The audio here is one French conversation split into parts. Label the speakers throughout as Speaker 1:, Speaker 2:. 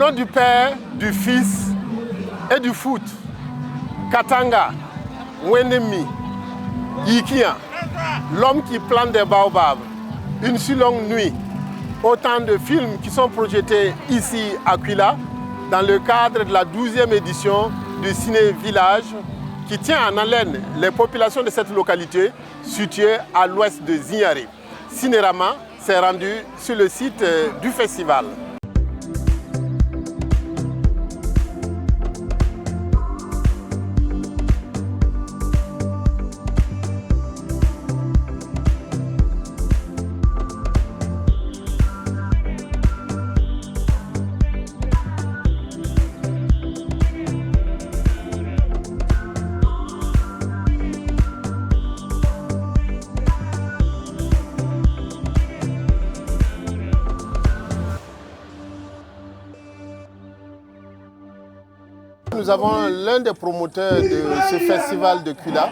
Speaker 1: Au nom du Père, du Fils et du foot, Katanga, Wenemi, Yikia, l'homme qui plante des baobabs, Une si longue nuit, autant de films qui sont projetés ici à Kwila dans le cadre de la 12e édition du Ciné Village qui tient en haleine les populations de cette localité située à l'ouest de Zignari. Cinérama s'est rendu sur le site du festival. Nous avons l'un des promoteurs de ce festival de Kwila,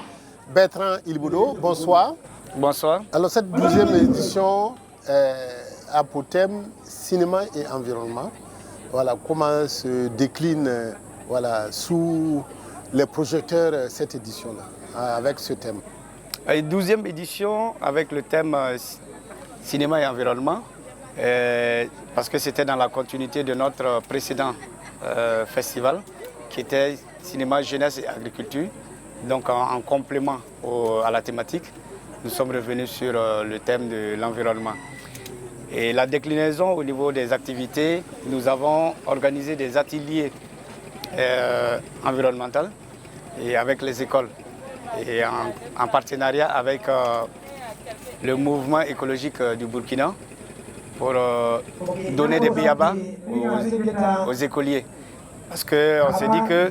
Speaker 1: Bertrand Ilboudo. Bonsoir.
Speaker 2: Bonsoir.
Speaker 1: Alors cette 12e édition a pour thème cinéma et environnement. Voilà comment se décline sous les projecteurs cette édition-là, avec ce thème.
Speaker 2: Une 12e édition avec le thème cinéma et environnement, parce que c'était dans la continuité de notre précédent festival, qui était cinéma, jeunesse et agriculture. Donc en complément à la thématique, nous sommes revenus sur le thème de l'environnement. Et la déclinaison au niveau des activités, nous avons organisé des ateliers environnementaux et avec les écoles. Et en partenariat avec le mouvement écologique du Burkina pour donner des béabas aux écoliers. Parce qu'on s'est dit qu'à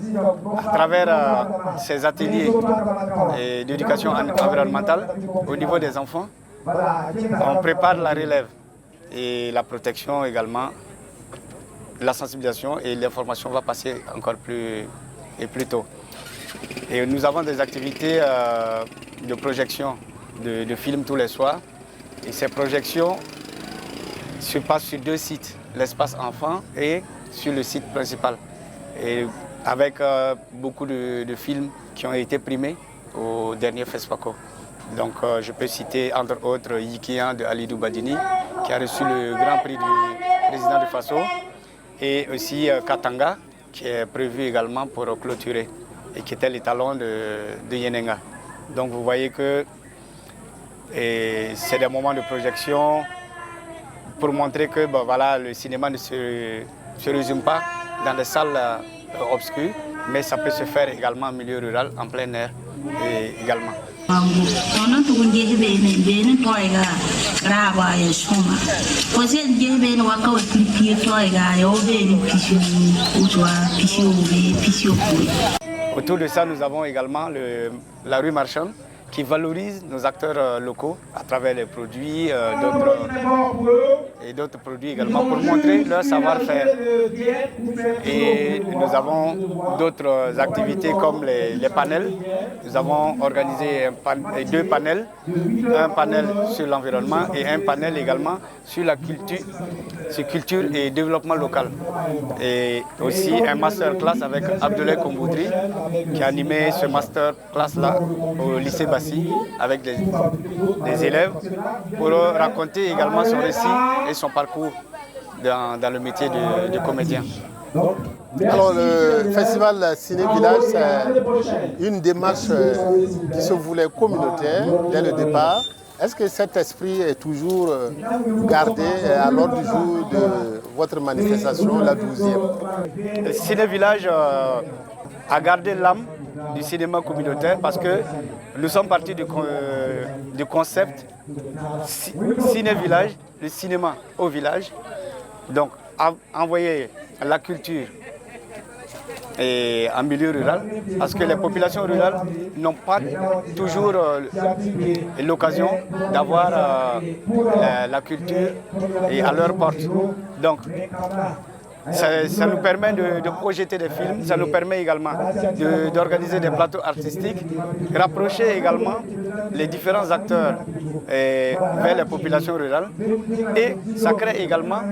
Speaker 2: travers ces ateliers d'éducation environnementale, au niveau des enfants, on prépare la relève et la protection également, la sensibilisation et l'information va passer encore plus tôt. Et nous avons des activités de projection de films tous les soirs. Et ces projections se passent sur 2 sites, l'espace enfant et sur le site principal. Et avec beaucoup de films qui ont été primés au dernier FESPACO. Donc je peux citer entre autres Yikian de Alidou Badini qui a reçu le grand prix du président du Faso et aussi Katanga qui est prévu également pour clôturer et qui était l'étalon de Yenenga. Donc vous voyez que c'est des moments de projection pour montrer que le cinéma ne se résume pas dans des salles obscures, mais ça peut se faire également en milieu rural, en plein air également. Autour de ça, nous avons également la rue marchande qui valorise nos acteurs locaux à travers les produits et d'autres produits également pour montrer leur savoir-faire. Et nous avons d'autres activités comme les panels. Nous avons organisé 2 panels, un panel sur l'environnement et un panel également sur la culture et développement local. Et aussi un masterclass avec Abdoulaye Komboudri qui a animé ce masterclass-là au lycée avec des élèves pour raconter également son récit et son parcours dans le métier de comédien.
Speaker 1: Alors le festival Ciné Village, c'est une démarche qui se voulait communautaire dès le départ. Est-ce que cet esprit est toujours gardé à l'ordre du jour de votre manifestation, la 12e?
Speaker 2: Le Ciné Village a gardé l'âme du cinéma communautaire parce que nous sommes partis du concept Ciné Village, le cinéma au village. Donc envoyer la culture en milieu rural parce que les populations rurales n'ont pas toujours l'occasion d'avoir la culture à leur porte. Donc ça nous permet de projeter des films, ça nous permet également d'organiser des plateaux artistiques, rapprocher également les différents acteurs vers les populations rurales et ça crée également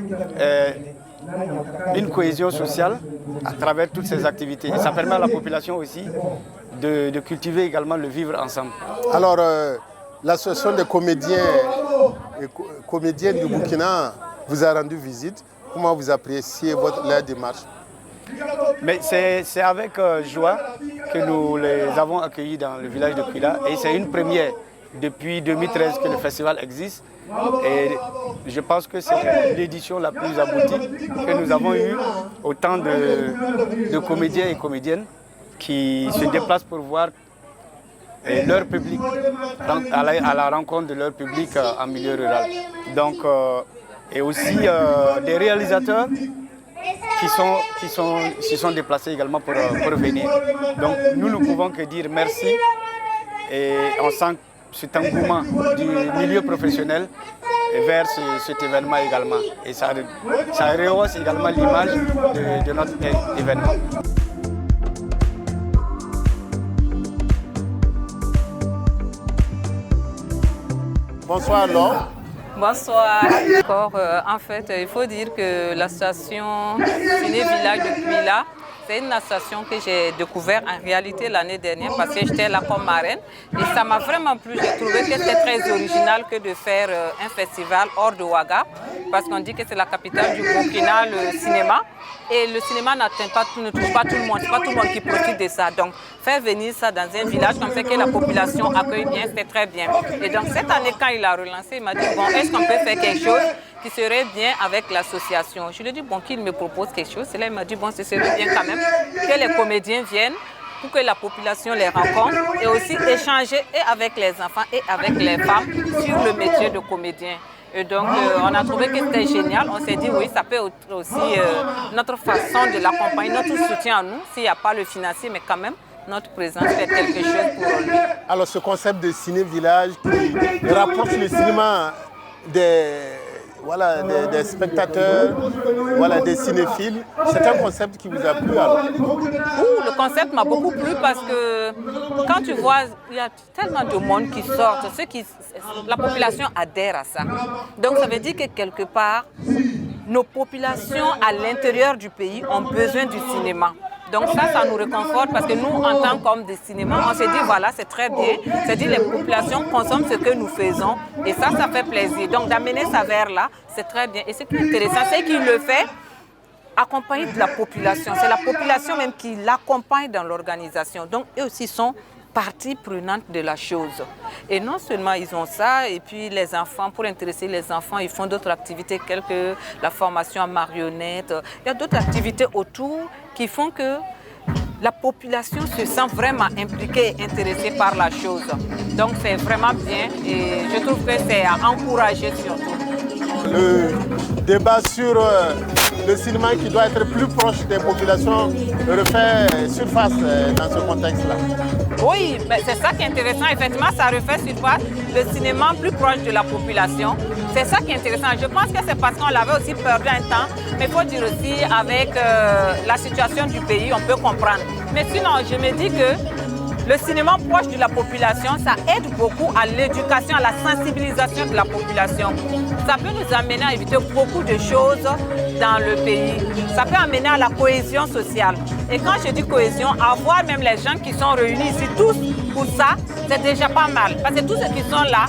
Speaker 2: une cohésion sociale à travers toutes ces activités. Et ça permet à la population aussi de cultiver également le vivre ensemble.
Speaker 1: Alors, l'association des comédiens et comédiennes du Burkina vous a rendu visite. Comment vous appréciez leur démarche?
Speaker 2: Mais c'est avec joie que nous les avons accueillis dans le village de Kwila. Et c'est une première depuis 2013 que le festival existe. Et je pense que c'est l'édition la plus aboutie que nous avons eue. Autant de comédiens et comédiennes qui se déplacent pour voir leur public, à la rencontre de leur public en milieu rural. Donc, et aussi des réalisateurs qui se sont déplacés également pour venir. Donc nous ne pouvons que dire merci et on sent cet engouement du milieu professionnel vers cet événement également. Et ça rehausse également l'image de notre événement.
Speaker 1: Bonsoir Laure.
Speaker 3: Bonsoir. En fait, il faut dire que l'association Ciné Village de Kwila, c'est une association que j'ai découverte en réalité l'année dernière parce que j'étais là comme marraine. Et ça m'a vraiment plu. J'ai trouvé que c'était très original que de faire un festival hors de Ouaga. Parce qu'on dit que c'est la capitale du Burkina, le cinéma. Et le cinéma ne touche pas tout le monde. Ce n'est pas tout le monde qui profite de ça. Donc, faire venir ça dans un village comme ça que la population accueille bien, c'était très bien. Et donc, cette année, quand il a relancé, il m'a dit, bon, est-ce qu'on peut faire quelque chose qui serait bien avec l'association? Je lui ai dit, bon, qu'il me propose quelque chose. Et là, il m'a dit, bon, ce serait bien quand même que les comédiens viennent pour que la population les rencontre et aussi échanger et avec les enfants et avec les femmes sur le métier de comédien. Et donc, on a trouvé que c'était génial. On s'est dit, oui, ça peut être aussi notre façon de l'accompagner, notre soutien à nous, s'il n'y a pas le financier, mais quand même, notre présence fait quelque chose pour lui.
Speaker 1: Alors, ce concept de ciné-village qui rapproche le cinéma des spectateurs, des cinéphiles, c'est un concept qui vous a plu alors?
Speaker 3: Le concept m'a beaucoup plu parce que quand tu vois, il y a tellement de monde qui sort, la population adhère à ça. Donc ça veut dire que quelque part, nos populations à l'intérieur du pays ont besoin du cinéma. Donc ça nous réconforte parce que nous, en tant qu'hommes de cinéma, on s'est dit, voilà, c'est très bien. C'est-à-dire les populations consomment ce que nous faisons et ça fait plaisir. Donc d'amener ça vers là, c'est très bien. Et ce qui est intéressant, c'est qu'il le fait accompagné de la population. C'est la population même qui l'accompagne dans l'organisation. Donc eux aussi sont partie prenante de la chose. Et non seulement ils ont ça, et puis les enfants, pour intéresser les enfants, ils font d'autres activités, telles que la formation en marionnettes. Il y a d'autres activités autour qui font que la population se sent vraiment impliquée et intéressée par la chose. Donc c'est vraiment bien et je trouve que c'est à encourager surtout.
Speaker 1: Le débat sur le cinéma qui doit être plus proche des populations refait surface dans ce contexte-là.
Speaker 3: Oui, mais c'est ça qui est intéressant. Effectivement, ça refait surface le cinéma plus proche de la population. C'est ça qui est intéressant. Je pense que c'est parce qu'on l'avait aussi perdu un temps. Mais il faut dire aussi, avec la situation du pays, on peut comprendre. Mais sinon, je me dis que le cinéma proche de la population, ça aide beaucoup à l'éducation, à la sensibilisation de la population. Ça peut nous amener à éviter beaucoup de choses dans le pays. Ça peut amener à la cohésion sociale. Et quand je dis cohésion, avoir même les gens qui sont réunis ici, tous pour ça, c'est déjà pas mal. Parce que tous ceux qui sont là,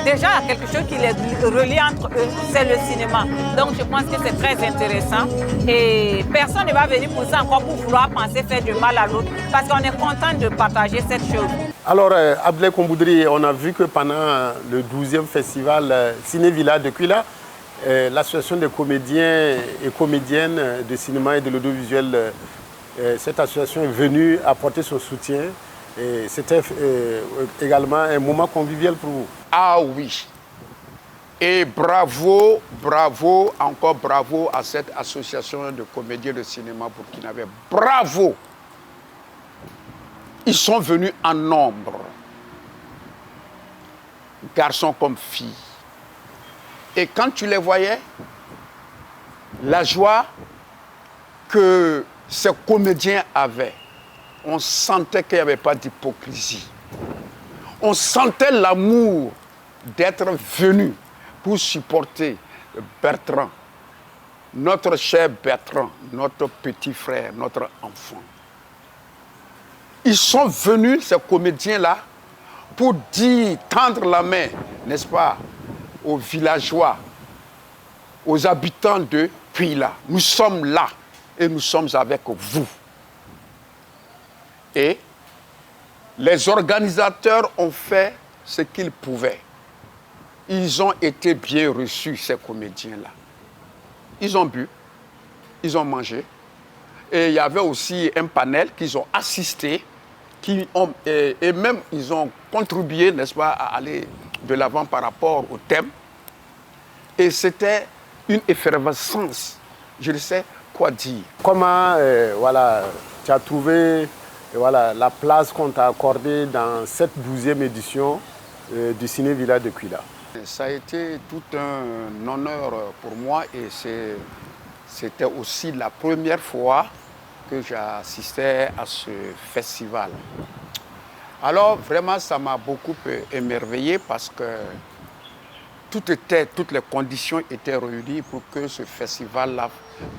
Speaker 3: déjà il y a quelque chose qui les relie entre eux, c'est le cinéma. Donc je pense que c'est très intéressant. Et personne ne va venir pour ça encore pour vouloir penser faire du mal à l'autre. Parce qu'on est content de partager cette chose.
Speaker 1: Alors, Abdoulaye Komboudri, on a vu que pendant le 12e festival Ciné Village de Kwila, l'association des comédiens et comédiennes de cinéma et de l'audiovisuel, cette association est venue apporter son soutien. Et c'était également un moment convivial pour vous.
Speaker 4: Ah oui. Et bravo, bravo, encore bravo à cette association de comédiens de cinéma burkinabé. Bravo! Ils sont venus en nombre, garçons comme filles. Et quand tu les voyais, la joie que ces comédiens avaient, on sentait qu'il n'y avait pas d'hypocrisie. On sentait l'amour d'être venu pour supporter Bertrand, notre cher Bertrand, notre petit frère, notre enfant. Ils sont venus, ces comédiens-là, pour dire, tendre la main, n'est-ce pas, aux villageois, aux habitants de Cuila. Nous sommes là et nous sommes avec vous. Et les organisateurs ont fait ce qu'ils pouvaient. Ils ont été bien reçus, ces comédiens-là. Ils ont bu, ils ont mangé. Et il y avait aussi un panel qu'ils ont assisté, et même ils ont contribué, n'est-ce pas, à aller de l'avant par rapport au thème. Et c'était une effervescence. Je ne sais quoi dire.
Speaker 1: Comment voilà, tu as trouvé voilà, la place qu'on t'a accordée dans cette 12e édition du Ciné Village de Cuila?
Speaker 4: Ça a été tout un honneur pour moi et c'était aussi la première fois que j'assistais à ce festival. Alors vraiment ça m'a beaucoup émerveillé parce que toutes les conditions étaient réunies pour que ce festival-là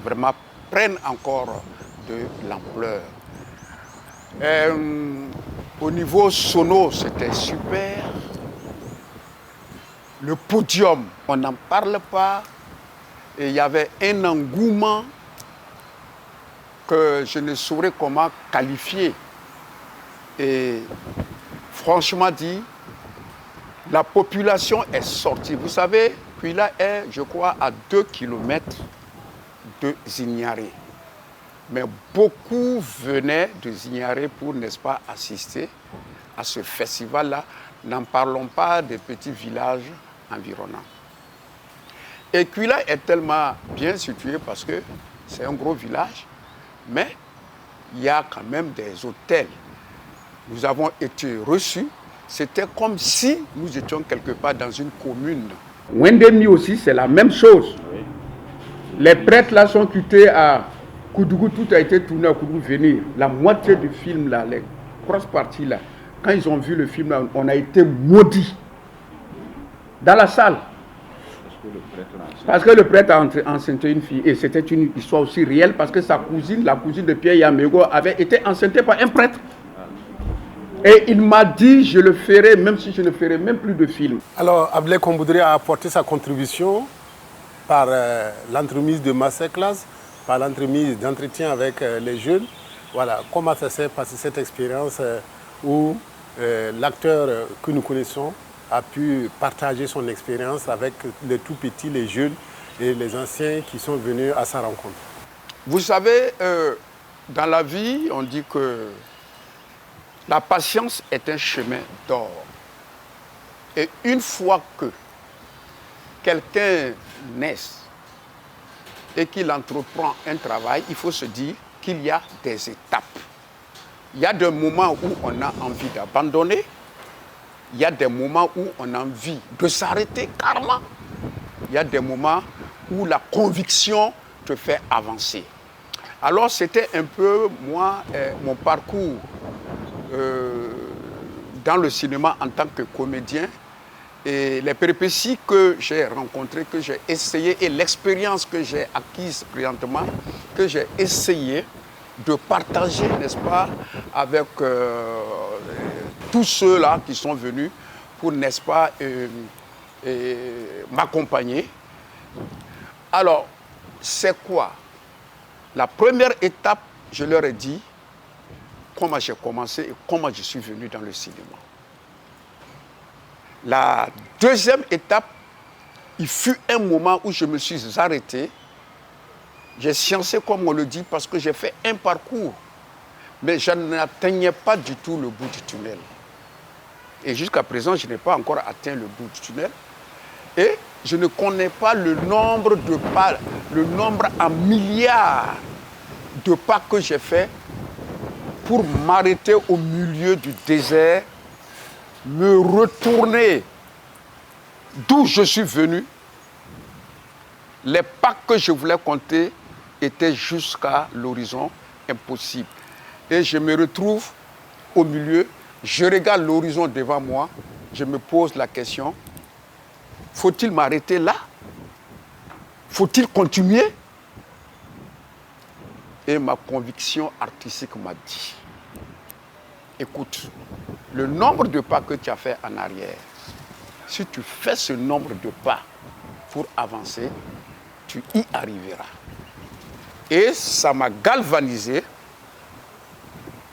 Speaker 4: vraiment prenne encore de l'ampleur. Au niveau sono, c'était super. Le podium, on n'en parle pas. Et il y avait un engouement que je ne saurais comment qualifier. Et franchement dit, la population est sortie. Vous savez, Cuila est, je crois, à 2 km de Zignaré. Mais beaucoup venaient de Zignaré pour, n'est-ce pas, assister à ce festival-là. N'en parlons pas des petits villages environnants. Et Cuila est tellement bien situé parce que c'est un gros village, mais il y a quand même des hôtels. Nous avons été reçus. C'était comme si nous étions quelque part dans une commune. Wendemi aussi, c'est la même chose. Oui. Les prêtres là sont quittés à Koudougou, tout a été tourné à Koudougou venir. La moitié du film là, les grosses parties là, quand ils ont vu le film là, on a été maudits. Dans la salle. Parce que le prêtre a enceinté une fille. Et c'était une histoire aussi réelle parce que sa cousine, la cousine de Pierre Yamego, avait été enceintée par un prêtre. Et il m'a dit, je le ferai, même si je ne ferai même plus de film.
Speaker 1: Alors, Ablaye Komboudri a apporté sa contribution par l'entremise de masterclass, par l'entremise d'entretien avec les jeunes. Voilà, comment ça s'est passé cette expérience où l'acteur que nous connaissons a pu partager son expérience avec les tout petits, les jeunes et les anciens qui sont venus à sa rencontre.
Speaker 4: Vous savez, dans la vie, on dit que la patience est un chemin d'or. Et une fois que quelqu'un naît et qu'il entreprend un travail, il faut se dire qu'il y a des étapes. Il y a des moments où on a envie d'abandonner. Il y a des moments où on a envie de s'arrêter carrément. Il y a des moments où la conviction te fait avancer. Alors c'était un peu, moi, mon parcours dans le cinéma en tant que comédien et les péripéties que j'ai rencontrées, que j'ai essayé et l'expérience que j'ai acquise présentement, que j'ai essayé de partager, n'est-ce pas, avec tous ceux-là qui sont venus pour, n'est-ce pas, m'accompagner. Alors, c'est quoi? La première étape, je leur ai dit comment j'ai commencé et comment je suis venu dans le cinéma. La deuxième étape, il fut un moment où je me suis arrêté. J'ai sciencé, comme on le dit, parce que j'ai fait un parcours. Mais je n'atteignais pas du tout le bout du tunnel. Et jusqu'à présent, je n'ai pas encore atteint le bout du tunnel. Et je ne connais pas le nombre de pas, le nombre en milliards de pas que j'ai fait pour m'arrêter au milieu du désert, me retourner d'où je suis venu. Les pas que je voulais compter étaient jusqu'à l'horizon impossible. Et je me retrouve au milieu, je regarde l'horizon devant moi, je me pose la question, faut-il m'arrêter là? Faut-il continuer? Et ma conviction artistique m'a dit, écoute, le nombre de pas que tu as fait en arrière, si tu fais ce nombre de pas pour avancer, tu y arriveras. Et ça m'a galvanisé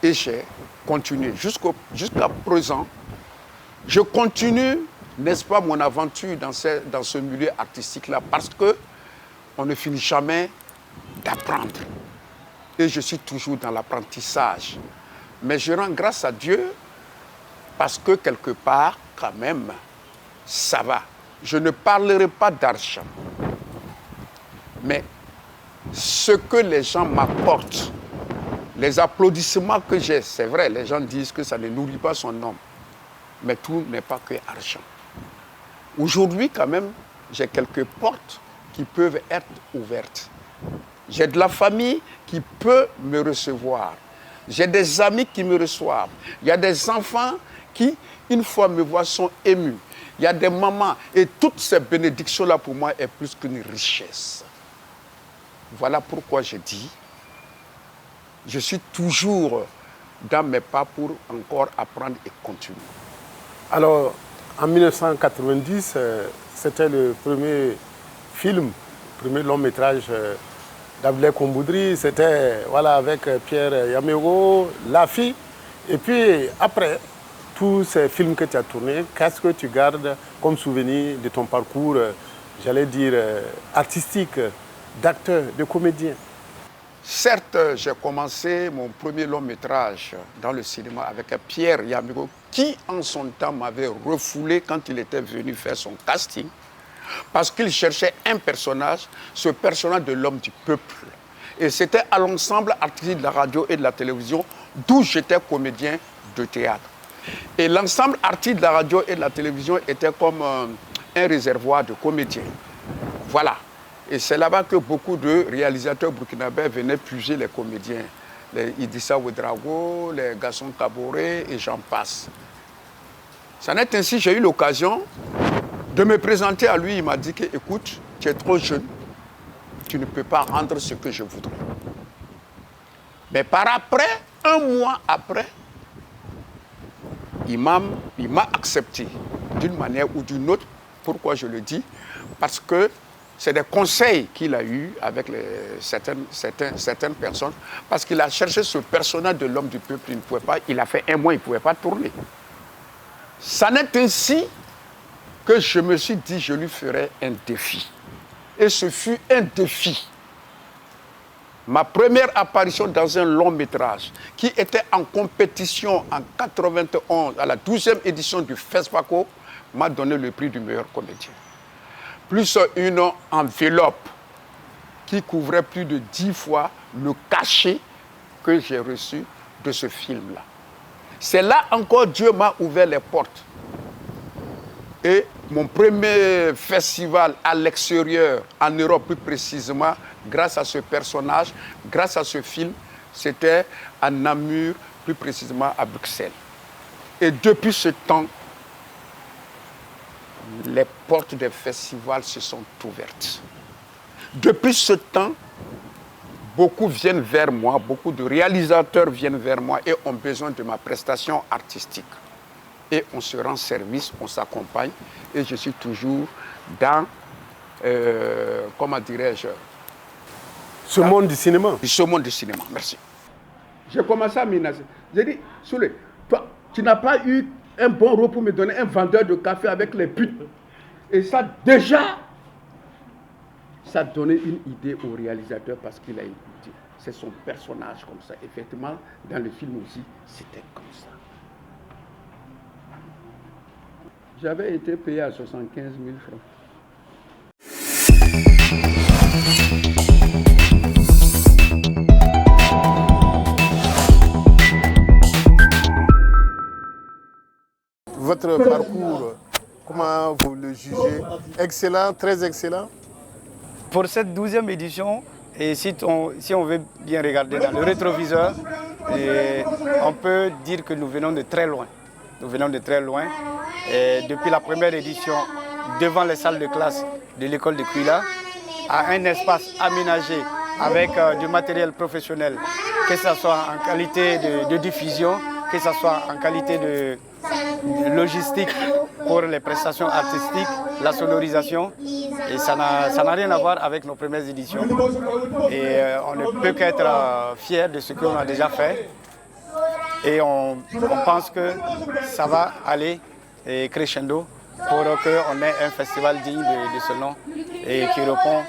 Speaker 4: et j'ai continué jusqu'à présent. Je continue, n'est-ce pas, mon aventure dans ce milieu artistique-là parce qu'on ne finit jamais d'apprendre. Et je suis toujours dans l'apprentissage. Mais je rends grâce à Dieu parce que quelque part, quand même, ça va. Je ne parlerai pas d'argent. Mais ce que les gens m'apportent, les applaudissements que j'ai, c'est vrai, les gens disent que ça ne nourrit pas son homme. Mais tout n'est pas que argent. Aujourd'hui, quand même, j'ai quelques portes qui peuvent être ouvertes. J'ai de la famille qui peut me recevoir. J'ai des amis qui me reçoivent. Il y a des enfants qui, une fois me voient, sont émus. Il y a des mamans. Et toutes ces bénédictions-là, pour moi, est plus qu'une richesse. Voilà pourquoi je dis, je suis toujours dans mes pas pour encore apprendre et continuer.
Speaker 1: Alors, en 1990, c'était le premier film, le premier long métrage d'Ablaye Komboudri. C'était avec Pierre Yaméro, La Fille. Et puis après, tous ces films que tu as tournés, qu'est-ce que tu gardes comme souvenir de ton parcours, j'allais dire, artistique, d'acteur, de comédien?
Speaker 4: Certes, j'ai commencé mon premier long métrage dans le cinéma avec Pierre Yaméro, qui en son temps m'avait refoulé quand il était venu faire son casting, parce qu'il cherchait un personnage, ce personnage de l'homme du peuple. Et c'était à l'ensemble artistique de la radio et de la télévision, d'où j'étais comédien de théâtre. Et l'ensemble artistique de la radio et de la télévision était comme un réservoir de comédiens. Voilà. Et c'est là-bas que beaucoup de réalisateurs burkinabés venaient puiser les comédiens. Les Idrissa Ouedraogo, les Gaston Kaboré et j'en passe. Ça n'est ainsi, j'ai eu l'occasion de me présenter à lui. Il m'a dit que, écoute, tu es trop jeune, tu ne peux pas rendre ce que je voudrais. Mais par après, un mois après, il m'a accepté d'une manière ou d'une autre. Pourquoi je le dis? Parce que c'est des conseils qu'il a eus avec certaines personnes, parce qu'il a cherché ce personnage de l'homme du peuple, il ne pouvait pas, il a fait un mois, il ne pouvait pas tourner. Ça n'est ainsi que je me suis dit, je lui ferai un défi. Et ce fut un défi. Ma première apparition dans un long métrage, qui était en compétition en 91, à la 12e édition du FESPACO, m'a donné le prix du meilleur comédien. Plus une enveloppe qui couvrait plus de 10 fois le cachet que j'ai reçu de ce film-là. C'est là encore Dieu m'a ouvert les portes. Et mon premier festival à l'extérieur, en Europe plus précisément, grâce à ce personnage, grâce à ce film, c'était à Namur, plus précisément à Bruxelles. Et depuis ce temps, les portes des festivals se sont ouvertes. Depuis ce temps, beaucoup viennent vers moi, beaucoup de réalisateurs viennent vers moi et ont besoin de ma prestation artistique. Et on se rend service, on s'accompagne et je suis toujours dans, comment dirais-je,
Speaker 1: ce monde du cinéma.
Speaker 4: Ce monde du cinéma, merci. J'ai commencé à menacer. J'ai dit, Souley, toi, tu n'as pas eu un bon rôle pour me donner un vendeur de café avec les putes. Et ça, déjà, ça donnait une idée au réalisateur parce qu'il a écouté. C'est son personnage comme ça. Effectivement, dans le film aussi, c'était comme ça. J'avais été payé à 75 000 francs.
Speaker 1: Votre parcours, comment vous le jugez? Excellent, très excellent?
Speaker 2: Pour cette 12e édition, et si on veut bien regarder dans le rétroviseur, on peut dire que nous venons de très loin. Nous venons de très loin. Et depuis la première édition, devant les salles de classe de l'école de Kouila, à un espace aménagé avec du matériel professionnel, que ce soit en qualité de diffusion, que ce soit en qualité de logistique pour les prestations artistiques, la sonorisation. Et ça n'a rien à voir avec nos premières éditions. Et on ne peut qu'être fiers de ce qu'on a déjà fait. Et on pense que ça va aller crescendo pour qu'on ait un festival digne de ce nom et qui répond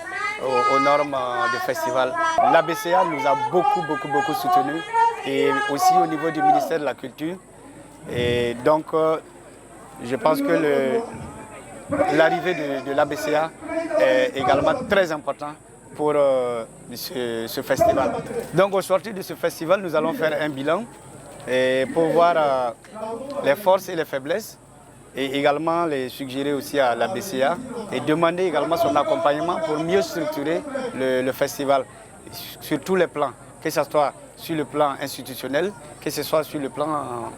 Speaker 2: aux normes de festival. L'ABCA nous a beaucoup soutenus, et aussi au niveau du ministère de la Culture. Et donc, je pense que l'arrivée de l'ABCA est également très importante pour ce festival. Donc, au sortir de ce festival, nous allons faire un bilan pour voir les forces et les faiblesses, et également les suggérer aussi à la BCA et demander également son accompagnement pour mieux structurer le festival sur tous les plans, que ce soit sur le plan institutionnel, que ce soit sur le plan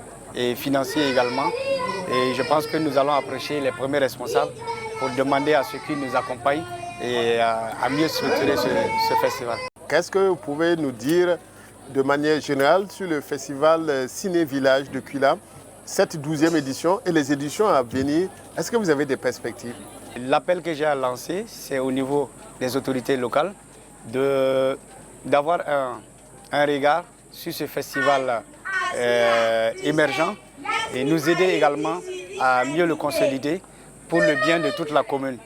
Speaker 2: financier également. Et je pense que nous allons approcher les premiers responsables pour demander à ceux qui nous accompagnent et à mieux structurer ce festival.
Speaker 1: Qu'est-ce que vous pouvez nous dire de manière générale sur le festival Ciné Village de Cuila, cette 12e édition et les éditions à venir? Est-ce que vous avez des perspectives?
Speaker 2: L'appel que j'ai à lancer, c'est au niveau des autorités locales d'avoir un regard sur ce festival émergent et nous aider également à mieux le consolider pour le bien de toute la commune.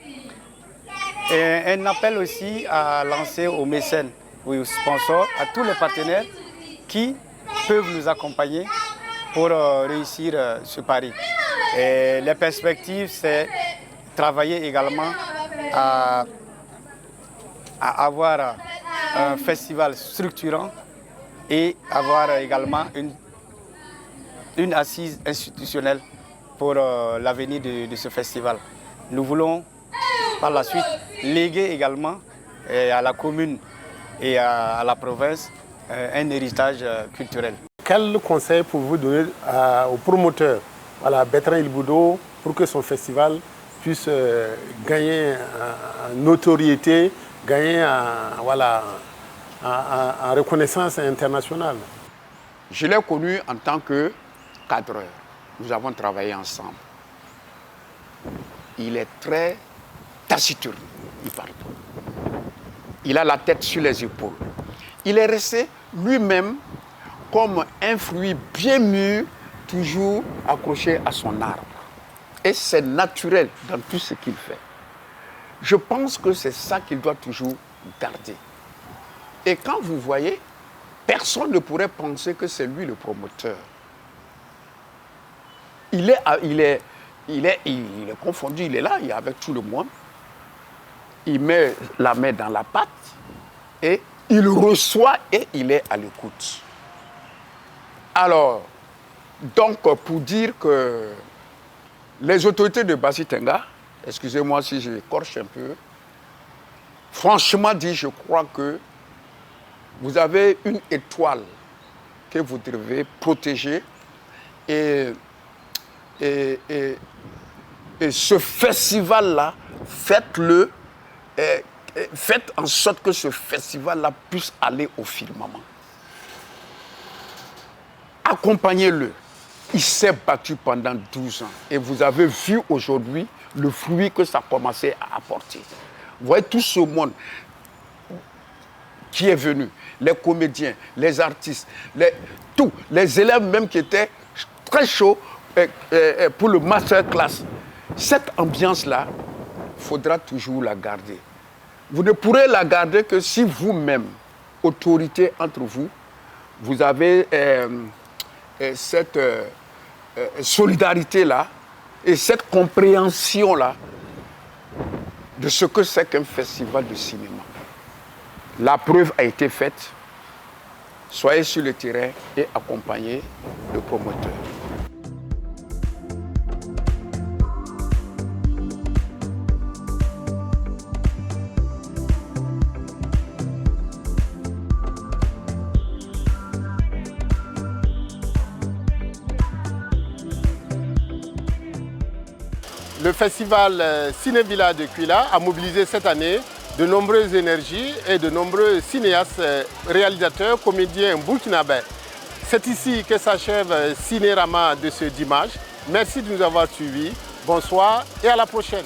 Speaker 2: Et un appel aussi à lancer aux mécènes, aux sponsors, à tous les partenaires qui peuvent nous accompagner pour réussir ce pari. Et les perspectives, c'est travailler également à avoir un festival structurant et avoir également une assise institutionnelle pour l'avenir de ce festival. Nous voulons par la suite léguer également à la commune et à la province un héritage culturel.
Speaker 1: Quel conseil pouvez-vous donner aux promoteurs, Bertrand Ilboudo, pour que son festival puisse gagner en notoriété, gagner en reconnaissance internationale?
Speaker 4: Je l'ai connu en tant que cadreur. Nous avons travaillé ensemble. Il est très taciturne, il parle. Il a la tête sur les épaules. Il est resté lui-même comme un fruit bien mûr, toujours accroché à son arbre. Et c'est naturel dans tout ce qu'il fait. Je pense que c'est ça qu'il doit toujours garder. Et quand vous voyez, personne ne pourrait penser que c'est lui le promoteur. Il est confondu, il est là, il est avec tout le monde. Il met la main dans la pâte et il reçoit et il est à l'écoute. Alors, donc pour dire que les autorités de Bassi-Tenga, excusez-moi si je écorche un peu, franchement dit, je crois que vous avez une étoile que vous devez protéger et ce festival-là, faites-le, faites en sorte que ce festival-là puisse aller au firmament. Accompagnez-le. Il s'est battu pendant 12 ans et vous avez vu aujourd'hui le fruit que ça a commencé à apporter. Vous voyez tout ce monde qui est venu, les comédiens, les artistes, tous, les élèves même qui étaient très chauds pour le masterclass. Cette ambiance-là, il faudra toujours la garder. Vous ne pourrez la garder que si vous-même, autorité entre vous, vous avez cette solidarité-là et cette compréhension-là de ce que c'est qu'un festival de cinéma. La preuve a été faite. Soyez sur le terrain et accompagnez le promoteur.
Speaker 1: Le festival Ciné Village de Cuila a mobilisé cette année de nombreuses énergies et de nombreux cinéastes, réalisateurs, comédiens burkinabés. C'est ici que s'achève Cinérama de ce dimanche. Merci de nous avoir suivis. Bonsoir et à la prochaine.